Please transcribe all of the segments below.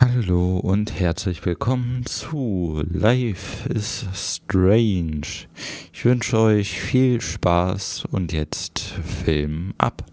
Hallo und herzlich willkommen zu Life is Strange. Ich wünsche euch viel Spaß und jetzt Film ab.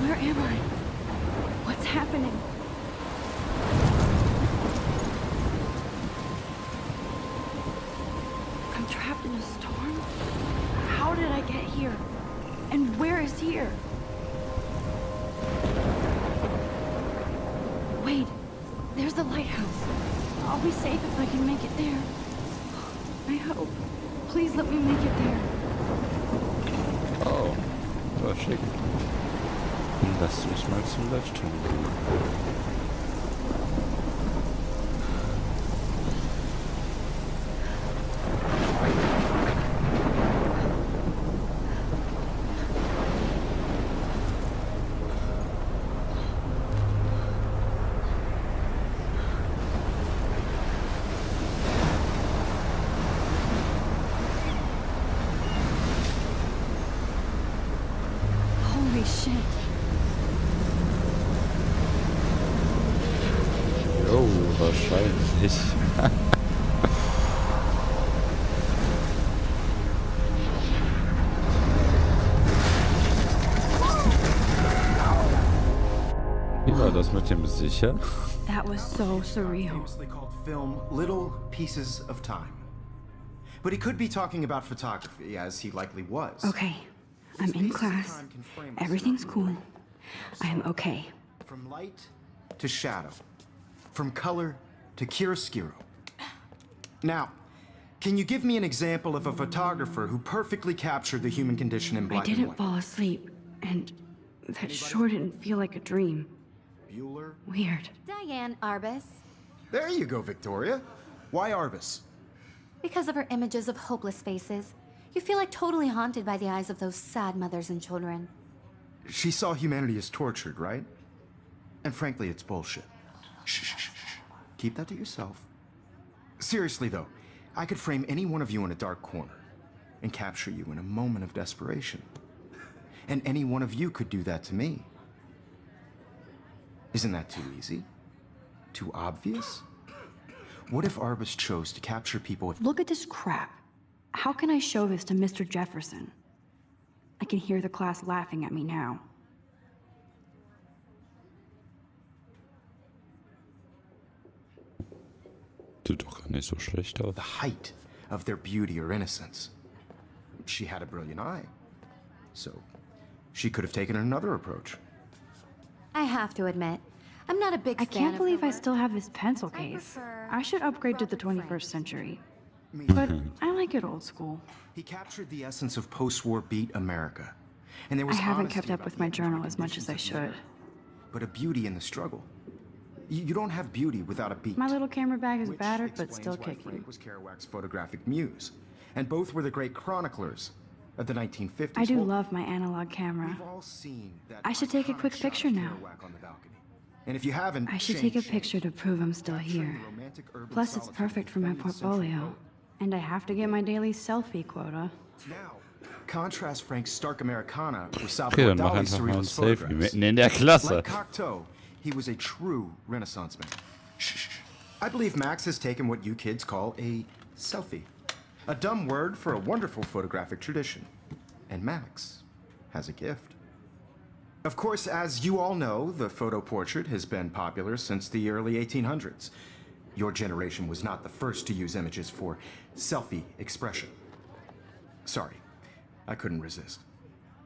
Where am I? What's happening? I'm trapped in a storm? How did I get here? And where is here? Wait, there's the lighthouse. I'll be safe if I can make it there. I hope. Please let me make it there. Oh, war schick. Lasst uns mal zum Leuchtturm gehen. Holy shit. Oh, wahrscheinlich. Wie war das mit dem sicher? That was so surreal. Famously called film Little Pieces of Time. But he could be talking about photography, as he likely was. Okay, I'm in class. Everything's cool. I'm okay. From light to shadow. From color to chiaroscuro. Now, can you give me an example of a photographer who perfectly captured the human condition in I black and didn't white? fall asleep, and that sure didn't feel like a dream. Bueller? Weird. Diane Arbus. There you go, Victoria. Why Arbus? Because of her images of hopeless faces, you feel like totally haunted by the eyes of those sad mothers and children. She saw humanity as tortured, right? And frankly, it's bullshit. Shh, shh, shh, shh. Keep that to yourself. Seriously, though, I could frame any one of you in a dark corner and capture you in a moment of desperation. And any one of you could do that to me. Isn't that too easy? Too obvious? What if Arbus chose to capture people with... Look at this crap. How can I show this to Mr. Jefferson? I can hear the class laughing at me now. Sieht doch gar nicht so schlecht aus. the height of their beauty or innocence? She had a brilliant eye. So, she could have taken another approach. I have to admit, I'm not a big I fan can't of believe her I work. still have this pencil case. prefer I should upgrade to the Robert 21st French. century. Me But I like it old school. He captured the essence of post-war beat America. And there I was haven't honesty kept up about with the my economic journal as much as I conditions of should. labor, but a beauty in the struggle. You don't have beauty without a beat. My little camera bag is which battered but explains still why kicking. Frank was Kerouac's photographic muse, and both were the great chroniclers of the 1950s. I do Well, love my analog camera. We've all seen that I should take a iconic quick shot picture of now. Kerouac on the balcony. And if you haven't, I should shame, take a shame. picture to prove I'm still Capturing here. the romantic urban Plus, it's solitude perfect of for my 20th century portfolio. poet. And I have to get my daily selfie quota. Now, contrast Frank's stark Americana with Okay, Salvador dann mach Dali's einfach mal ein surrealist Selfie photographs. mitten in der Klasse. Like Cocteau, he was a true Renaissance man. Shh, shh, shh. I believe Max has taken what you kids call a selfie. A dumb word for a wonderful photographic tradition. And Max has a gift. Of course, as you all know, the photo portrait has been popular since the early 1800s. Your generation was not the first to use images for selfie expression. Sorry, I couldn't resist.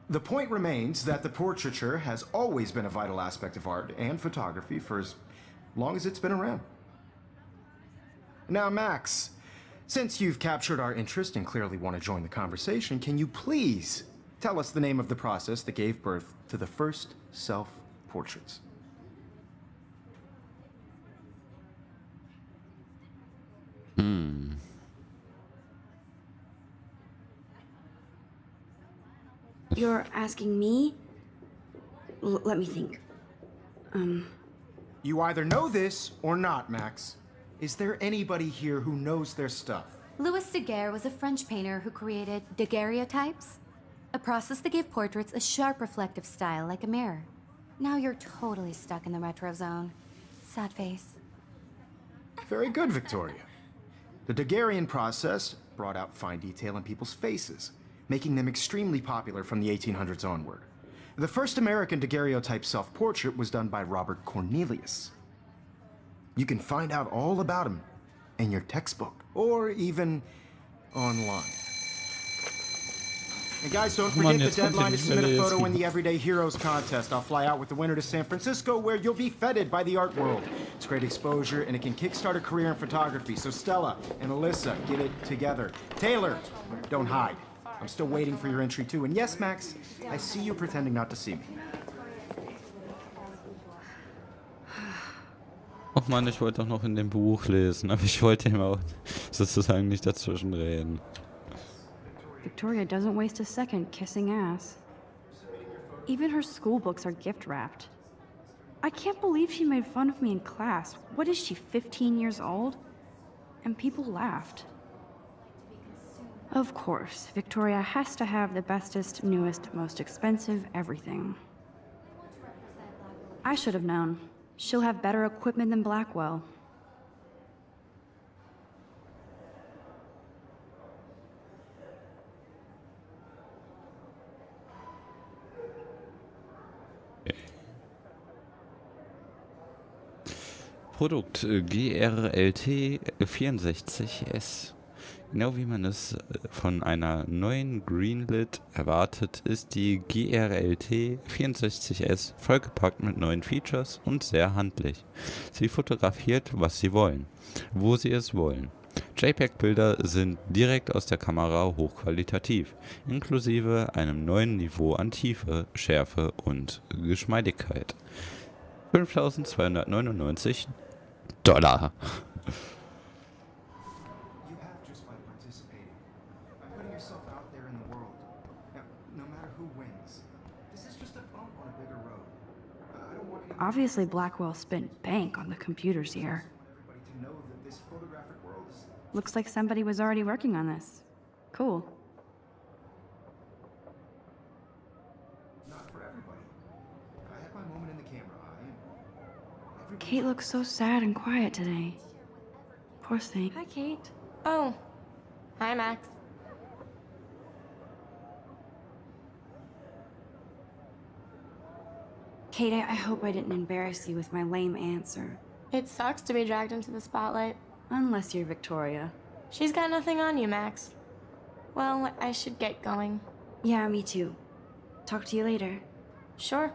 The point remains that the portraiture has always been a vital aspect of art and photography for as long as it's been around. Now, Max, since you've captured our interest and clearly want to join the conversation, can you please tell us the name of the process that gave birth to the first self-portraits? You're asking me? Let me think. You either know this or not, Max. Is there anybody here who knows their stuff? Louis Daguerre was a French painter who created daguerreotypes, a process that gave portraits a sharp reflective style like a mirror. Now you're totally stuck in the retro zone. Sad face. Very good, Victoria. The Daguerrean process brought out fine detail in people's faces, making them extremely popular from the 1800s onward. The first American daguerreotype self-portrait was done by Robert Cornelius. You can find out all about him in your textbook, or even online. And guys, don't forget the deadline to submit a photo in the Everyday Heroes contest. I'll fly out with the winner to San Francisco, where you'll be feted by the art world. It's great exposure, and it can kickstart a career in photography. So Stella and Alyssa, get it together. Taylor, don't hide. I'm still waiting for your entry too. And yes, Max, I see you pretending not to see me. Och Mann, ich wollte doch noch in dem Buch lesen, aber ich wollte ihm auch sozusagen nicht dazwischen reden. Victoria doesn't waste a second kissing ass. Even her school books are gift wrapped. I can't believe she made fun of me in class. What is she, 15 years old? And people laughed. Of course, Victoria has to have the bestest, newest, most expensive everything. I should have known. She'll have better equipment than Blackwell. Produkt GRLT 64S. Genau wie man es von einer neuen Greenlit erwartet, ist die GRLT 64S vollgepackt mit neuen Features und sehr handlich. Sie fotografiert, was Sie wollen, wo Sie es wollen. JPEG-Bilder sind direkt aus der Kamera hochqualitativ, inklusive einem neuen Niveau an Tiefe, Schärfe und Geschmeidigkeit. 5.299 $. Obviously, Blackwell spent bank on the computers here. Looks like somebody was already working on this. Cool. Kate looks so sad and quiet today. Poor thing. Hi, Kate. Oh. Hi, Max. Kate, I hope I didn't embarrass you with my lame answer. It sucks to be dragged into the spotlight. Unless you're Victoria. She's got nothing on you, Max. Well, I should get going. Yeah, me too. Talk to you later. Sure.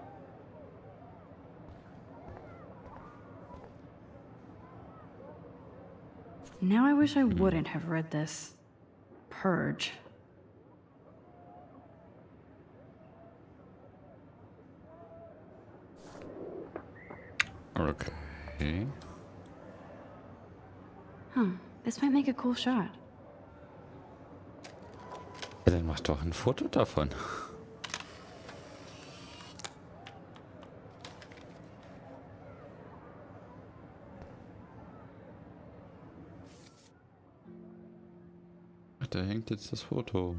Now I wish I wouldn't have read this. Purge. Okay. This might make a cool shot. Ja, dann mach doch ein Foto davon. Ach, da hängt jetzt das Foto.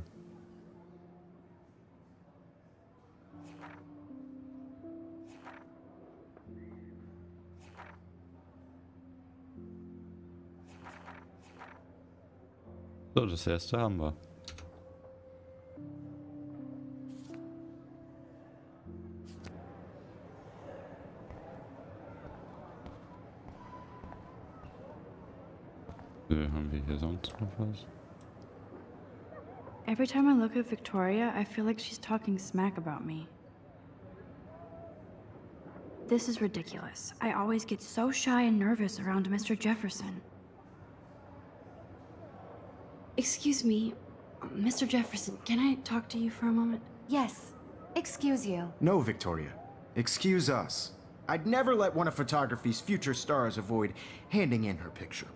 So, das erste haben wir. Haben wir hier sonst noch was? Every time I look at Victoria, I feel like she's talking smack about me. This is ridiculous. I always get so shy and nervous around Mr. Jefferson. Excuse me, Mr. Jefferson, can I talk to you for a moment? Yes. Excuse you. No, Victoria. Excuse us. I'd never let one of photography's future stars avoid handing in her picture.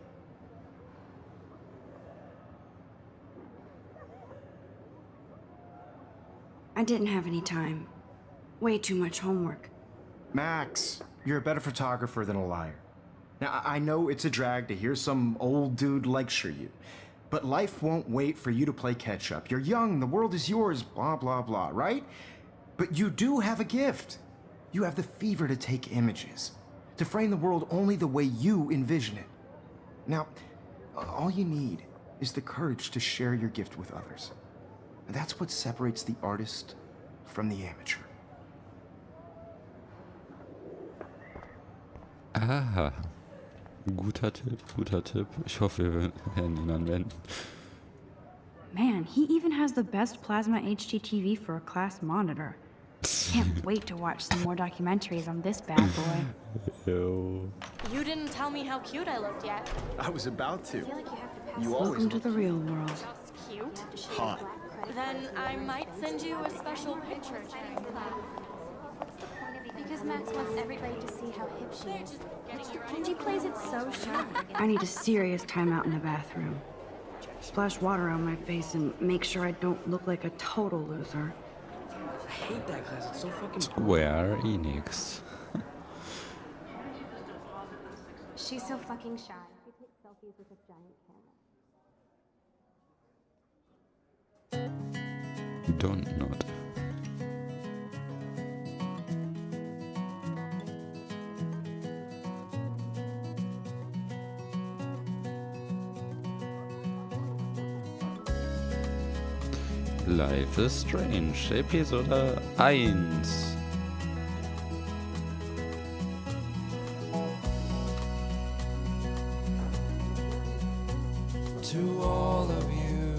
I didn't have any time. Way too much homework. Max, you're a better photographer than a liar. Now, I know it's a drag to hear some old dude lecture you, but life won't wait for you to play catch-up. You're young, the world is yours, blah, blah, blah, right? But you do have a gift. You have the fever to take images, to frame the world only the way you envision it. Now, all you need is the courage to share your gift with others. And that's what separates the artist from the amateur. Aha. Guter Tipp, guter Tipp. Ich hoffe, wir werden ihn anwenden. Man, he even has the best plasma HDTV for a class monitor. Can't wait to watch some more documentaries on this bad boy. Yo. You didn't tell me how cute I looked yet. I was about to. You always Welcome to the real world. Cute? hot. Then I might send you a special picture. Because Max wants everybody to see how hip she is. And she plays it so sharp. I need a serious timeout in the bathroom. Splash water on my face and make sure I don't look like a total loser. I hate that class. It's so fucking Square Enix. She's so fucking shy. She takes selfies with a giant camera. Don't not. Life is Strange, Episode 1. To all of you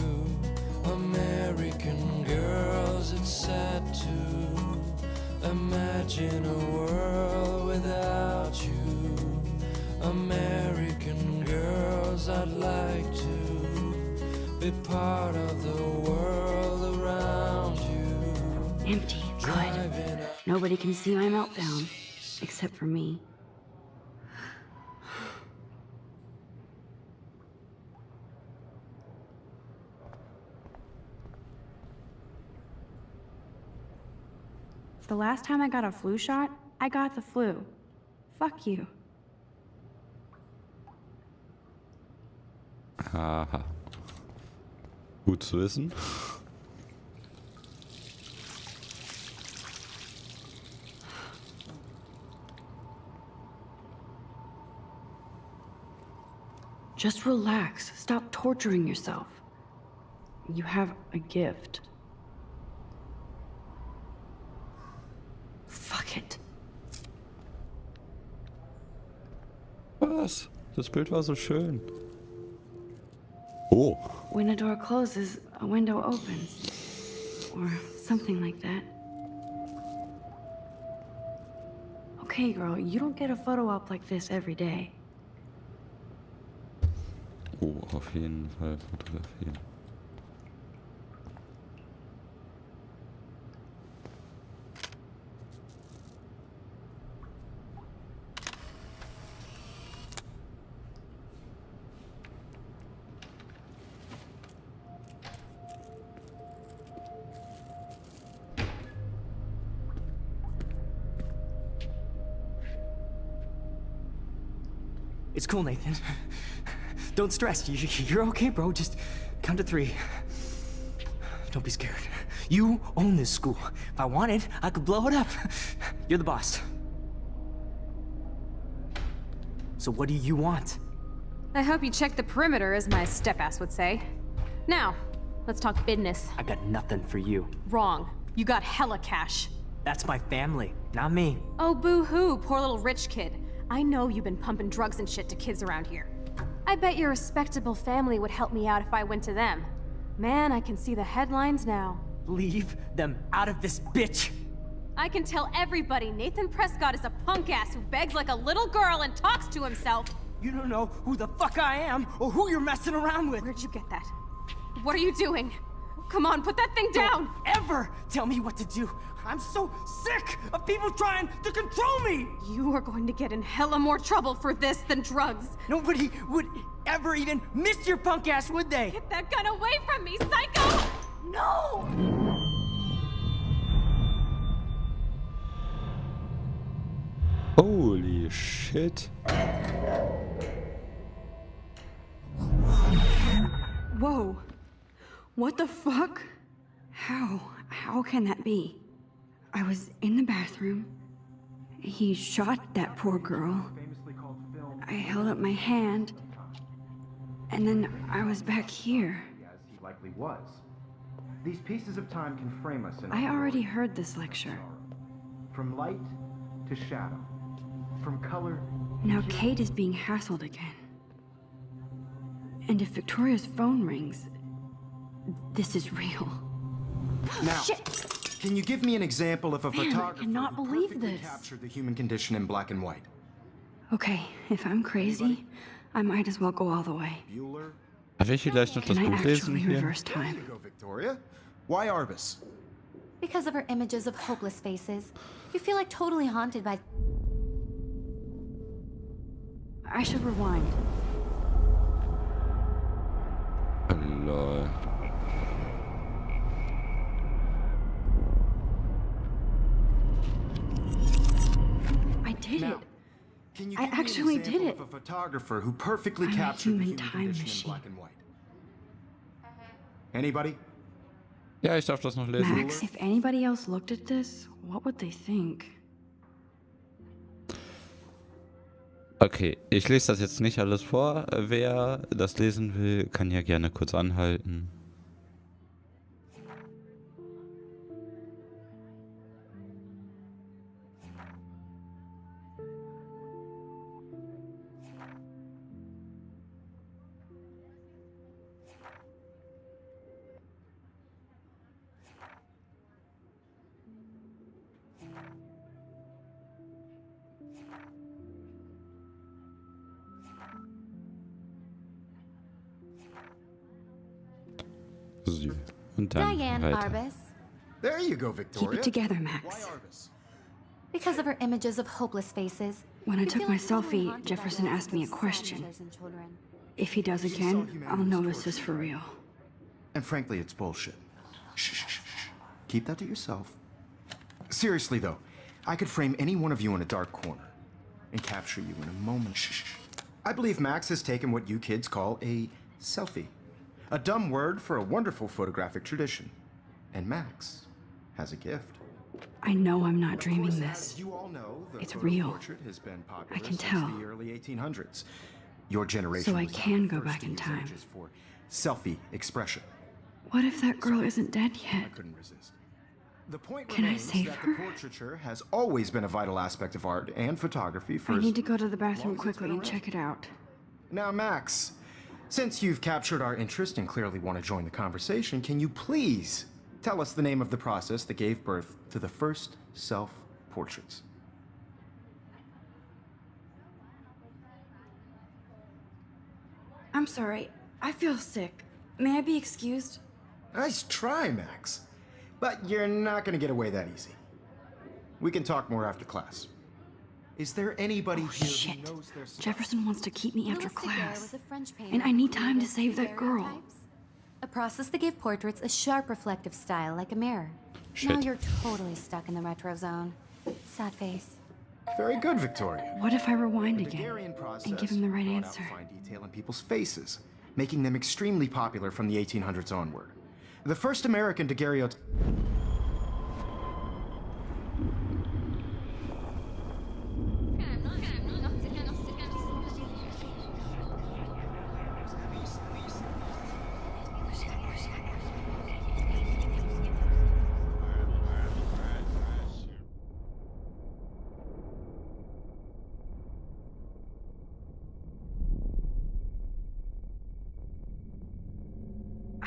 American girls, it's sad to imagine a world without you. American girls, I'd like to be part of the world around you. Empty. Good. Nobody can see my meltdown. Except for me. The last time I got a flu shot, I got the flu. Fuck you. Aha. Gut zu wissen. Just relax. Stop torturing yourself. You have a gift. Fuck it. Was? Das Bild war so schön. Oh. When a door closes, a window opens. Or something like that. Okay, girl, you don't get a photo op like this every day. Oh, auf jeden Fall fotografieren. It's cool, Nathan. Don't stress. You're okay, bro. Just count to 3. Don't be scared. You own this school. If I wanted, I could blow it up. You're the boss. So what do you want? I hope you check the perimeter, as my step-ass would say. Now, let's talk business. I got nothing for you. Wrong. You got hella cash. That's my family, not me. Oh, boo-hoo, poor little rich kid. I know you've been pumping drugs and shit to kids around here. I bet your respectable family would help me out if I went to them. Man, I can see the headlines now. Leave them out of this, bitch! I can tell everybody Nathan Prescott is a punk ass who begs like a little girl and talks to himself. You don't know who the fuck I am or who you're messing around with. Where'd you get that? What are you doing? Come on, put that thing down! Don't ever tell me what to do. I'm so sick of people trying to control me! You are going to get in hella more trouble for this than drugs. Nobody would ever even miss your punk ass, would they? Get that gun away from me, psycho! No! Holy shit. Whoa. What the fuck? How can that be? I was in the bathroom. He shot that poor girl. I held up my hand. And then I was back here. As he likely was. These pieces of time can frame us in I already heard this lecture. from light to shadow, from color. Now Kate is being hassled again. And if Victoria's phone rings, this is real. Now, Shit! can you give me an example of a Man, I photographer cannot who believe perfectly this. captured the human condition in black and white? Okay, if I'm crazy, I might as well go all the way. Bueller? Darf ich vielleicht noch das Can I Buch lesen actually hier? reverse There you time? go, Victoria. Why Arbus? Because of her images of hopeless faces, you feel like totally haunted by. I should rewind. Oh, lol. I did Now, it. can you I give me an actually example did it. of a photographer who perfectly I'm a captured the human human time condition machine. in black and white? Anybody? Ja, ich darf das noch lesen. Max, if anybody else looked at this, what would they think? Okay, ich lese das jetzt nicht alles vor. Wer das lesen will, kann ja gerne kurz anhalten. So, und dann Diane weiter. Arbus. There you go, Keep Victoria. it together, Why Max. Arbus? Because of her images of hopeless faces. When I you took feel my like totally selfie, haunted by Jefferson the asked me a sad question. mothers and children. If he does again, I'll know this is for real. And frankly, it's bullshit. Shh, shh, shh, shh. Keep that to yourself. Seriously, though, I could frame any one of you in a dark corner and capture you in a moment. Shh, shh, shh. I believe Max has taken what you kids call a selfie. A dumb word for a wonderful photographic tradition. And Max has a gift. I know I'm not Of dreaming course, this. as you all know, the It's photo real. portrait has been popular I can since tell. the early 1800s. Your generation So I was not can the go first back to in use time. images for selfie expression. What if that girl isn't dead I yet? couldn't resist. The point Can I remains save that her? the portraiture has always been a vital aspect of art and photography for I as need to go to the long bathroom as it's quickly been and around. check it out. Now, Max, since you've captured our interest and clearly want to join the conversation, can you please tell us the name of the process that gave birth to the first self-portraits? I'm sorry. I feel sick. May I be excused? Nice try, Max. But you're not going to get away that easy. We can talk more after class. Is there anybody here Shit. who knows their stuff? Jefferson wants to keep me after Louis Daguerre class. was a French painter And I who need time to created save that girl. daguerreotypes, a process that gave portraits a sharp reflective style like a mirror. Now Shit. you're totally stuck in the retro zone. Sad face. Very good, Victoria. What if I rewind The again Daguerrean process and give him the right brought out answer? fine detail in people's faces, making them extremely popular from the 1800s onward. The first American daguerreotype.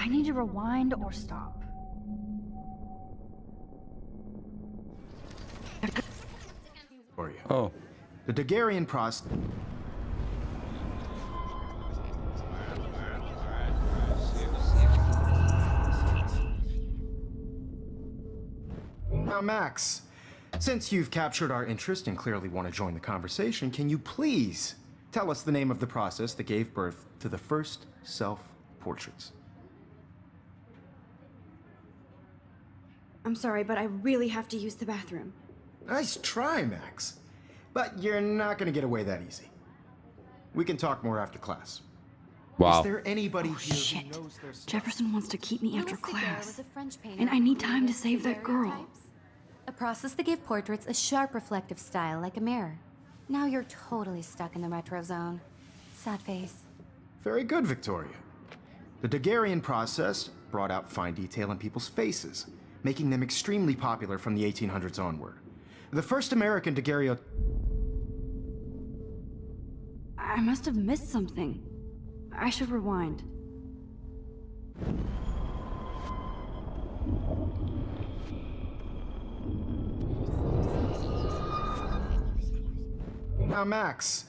I need to rewind or stop. Oh. The Daguerrean process. Now, Max, since you've captured our interest and clearly want to join the conversation, can you please tell us the name of the process that gave birth to the first self-portraits? I'm sorry, but I really have to use the bathroom. Nice try, Max. But you're not going to get away that easy. We can talk more after class. Wow. Is there anybody here Shit. who knows their stuff? Jefferson wants to keep me after Louis Daguerre class. was a French painter And I who need time to created save that girl. daguerreotypes, a process that gave portraits a sharp reflective style like a mirror. Now you're totally stuck in the retro zone. Sad face. Very good, Victoria. The Daguerrean process brought out fine detail in people's faces, making them extremely popular from the 1800s onward. The first American daguerreotype. I must have missed something. I should rewind. Now, Max,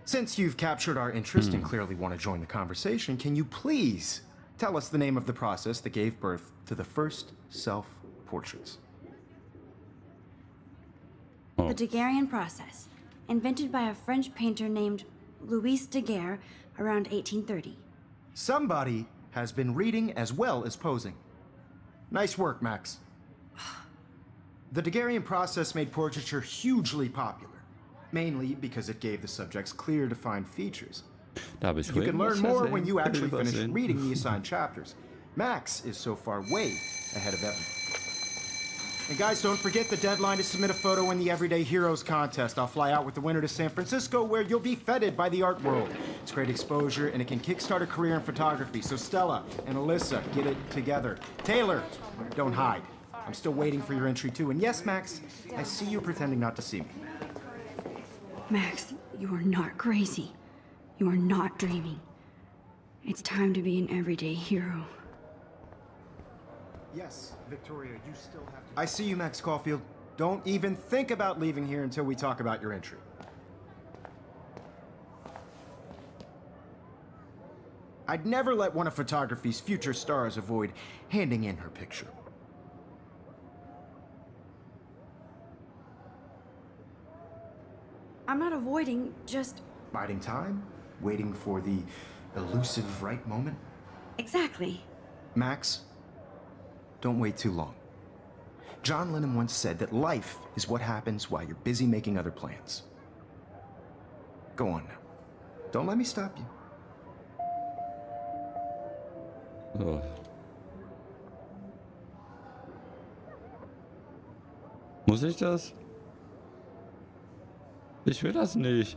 since you've captured our interest and clearly want to join the conversation, can you please tell us the name of the process that gave birth to the first self-portraits? The Daguerrean process, invented by a French painter named Louis Daguerre around 1830. Somebody has been reading as well as posing. Nice work, Max. The Daguerrean process made portraiture hugely popular, mainly because it gave the subjects clear, defined features. Da habe ich You vorhin can learn was more versehen. when you actually finish Übersehen. reading the assigned chapters. Max is so far way ahead of everyone. And guys, don't forget the deadline to submit a photo in the Everyday Heroes contest. I'll fly out with the winner to San Francisco, where you'll be feted by the art world. It's great exposure, and it can kickstart a career in photography. So Stella and Alyssa, get it together. Taylor, don't hide. I'm still waiting for your entry too. And yes, Max, I see you pretending not to see me. Max, you are not crazy. You are not dreaming. It's time to be an everyday hero. Yes, Victoria, you still have to... I see you, Max Caulfield. Don't even think about leaving here until we talk about your entry. I'd never let one of photography's future stars avoid handing in her picture. I'm not avoiding, just... Biding time? Waiting for the elusive right moment? Exactly. Max, don't wait too long. John Lennon once said that life is what happens while you're busy making other plans. Go on now. Don't let me stop you. So. Muss ich das? Ich will das nicht.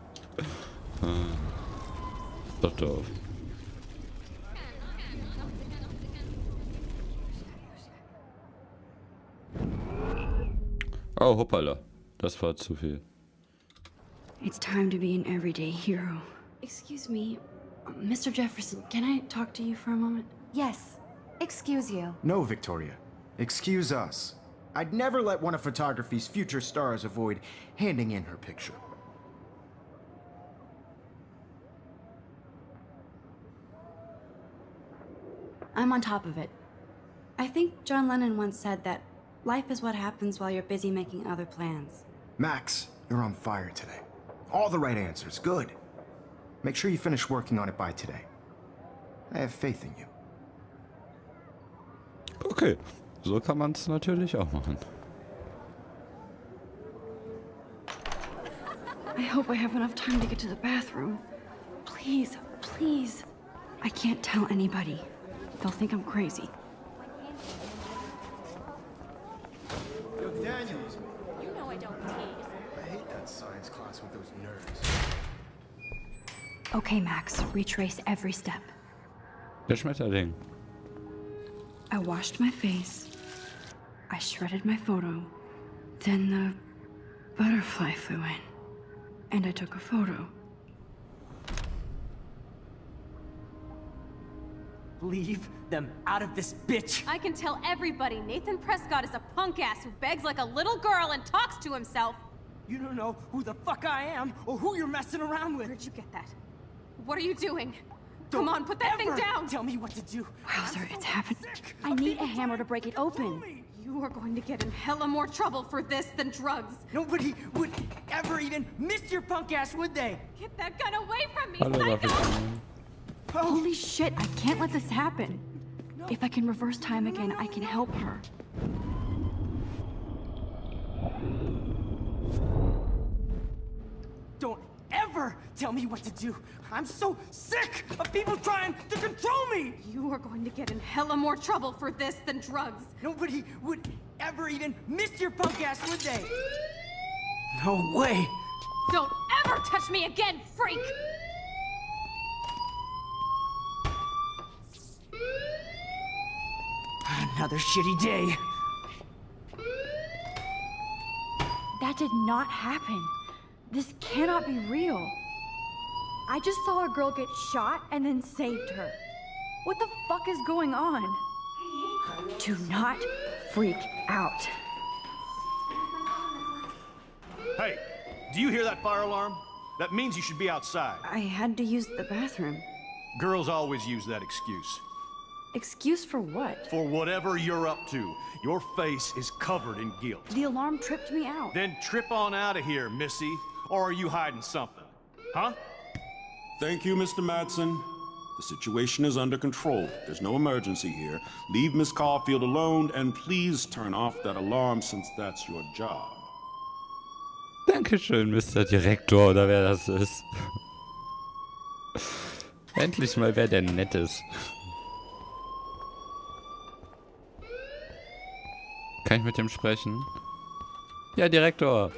Doch, doch. Oh, hoppala. Das war zu viel. It's time to be an everyday hero. Excuse me, Mr. Jefferson, can I talk to you for a moment? Yes. Excuse you. No, Victoria. Excuse us. I'd never let one of photography's future stars avoid handing in her picture. I'm on top of it. I think John Lennon once said that life is what happens while you're busy making other plans. Max, you're on fire today. All the right answers. Good. Make sure you finish working on it by today. I have faith in you. Okay, so kann man es natürlich auch machen. I hope I have enough time to get to the bathroom. Please, please. I can't tell anybody. They'll think I'm crazy. Yo, Daniels. You know I don't tease. I hate that science class with those nerds. Okay, Max, retrace every step. Der Schmetterling. I washed my face. I shredded my photo. Then the butterfly flew in. And I took a photo. Leave them out of this bitch. I can tell everybody Nathan Prescott is a punk ass who begs like a little girl and talks to himself. You don't know who the fuck I am or who you're messing around with. Where'd you get that? What are you doing? Don't Come on, put that thing ever down! Tell me what to do. Wowzer, it's happened. Sick I of need people a hammer to break it open. You are going to get in hella more trouble for this than drugs. Nobody would ever even miss your punk ass, would they? Get that gun away from me, Hallo, darf ich psycho! mal? Holy shit, I can't let this happen. If I can reverse time again, I can help her. Don't ever tell me what to do. I'm so sick of people trying to control me. You are going to get in hella more trouble for this than drugs. Nobody would ever even miss your punk ass, would they? No way. Don't ever touch me again, freak! Another shitty day. That did not happen. This cannot be real. I just saw a girl get shot and then saved her. What the fuck is going on? Do not freak out. Hey, do you hear that fire alarm? That means you should be outside. I had to use the bathroom. Girls always use that excuse. Excuse for what? For whatever you're up to, your face is covered in guilt. The alarm tripped me out. Then trip on out of here, Missy. Or are you hiding something? Huh? Thank you, Mr. Madsen. The situation is under control. There's no emergency here. Leave Miss Caulfield alone and please turn off that alarm since that's your job. Dankeschön, Mr. Direktor, oder wer das ist. Endlich mal wer der nett ist. Kann ich mit dem sprechen? Ja, Direktor.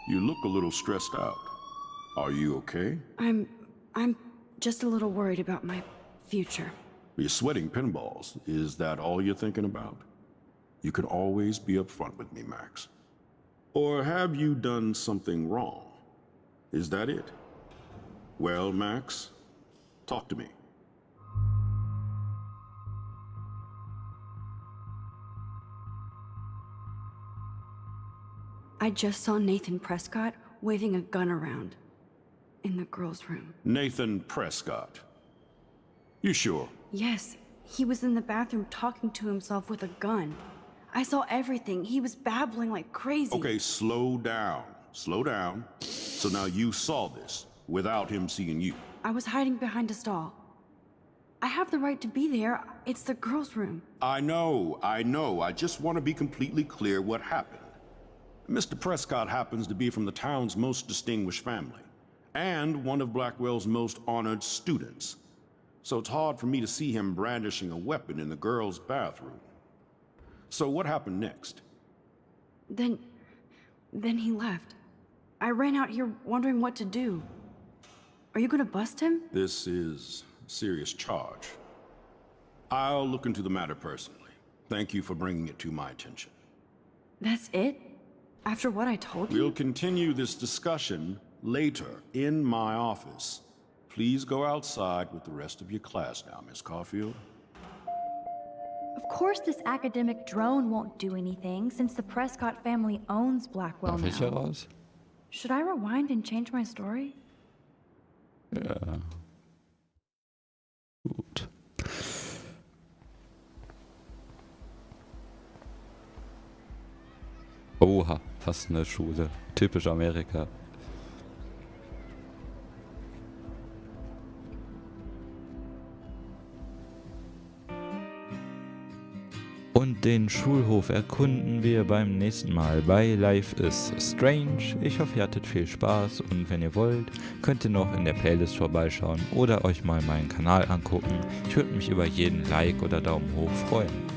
You look a little stressed out. Are you okay? I'm just a little worried about my future. You're sweating pinballs. Is that all you're thinking about? You can always be upfront with me, Max. Or have you done something wrong? Is that it? Well, Max, talk to me. I just saw Nathan Prescott waving a gun around in the girls' room. Nathan Prescott. You sure? Yes, he was in the bathroom talking to himself with a gun. I saw everything. He was babbling like crazy. Okay, slow down. Slow down. So now you saw this without him seeing you. I was hiding behind a stall. I have the right to be there. It's the girls' room. I know. I just want to be completely clear what happened. Mr. Prescott happens to be from the town's most distinguished family, and one of Blackwell's most honored students. So it's hard for me to see him brandishing a weapon in the girls' bathroom. So what happened next? Then he left. I ran out here wondering what to do. Are you gonna bust him? This is a serious charge. I'll look into the matter personally. Thank you for bringing it to my attention. That's it? After what I told you? We'll continue this discussion later in my office. Please go outside with the rest of your class now, Miss Caulfield. Of course this academic drone won't do anything since the Prescott family owns Blackwell Darf ich now. heraus? Should I rewind and change my story? Ja. Gut. Oha, fast eine Schule. Typisch Amerika. Und den Schulhof erkunden wir beim nächsten Mal bei Life is Strange. Ich hoffe, ihr hattet viel Spaß und wenn ihr wollt, könnt ihr noch in der Playlist vorbeischauen oder euch mal meinen Kanal angucken. Ich würde mich über jeden Like oder Daumen hoch freuen.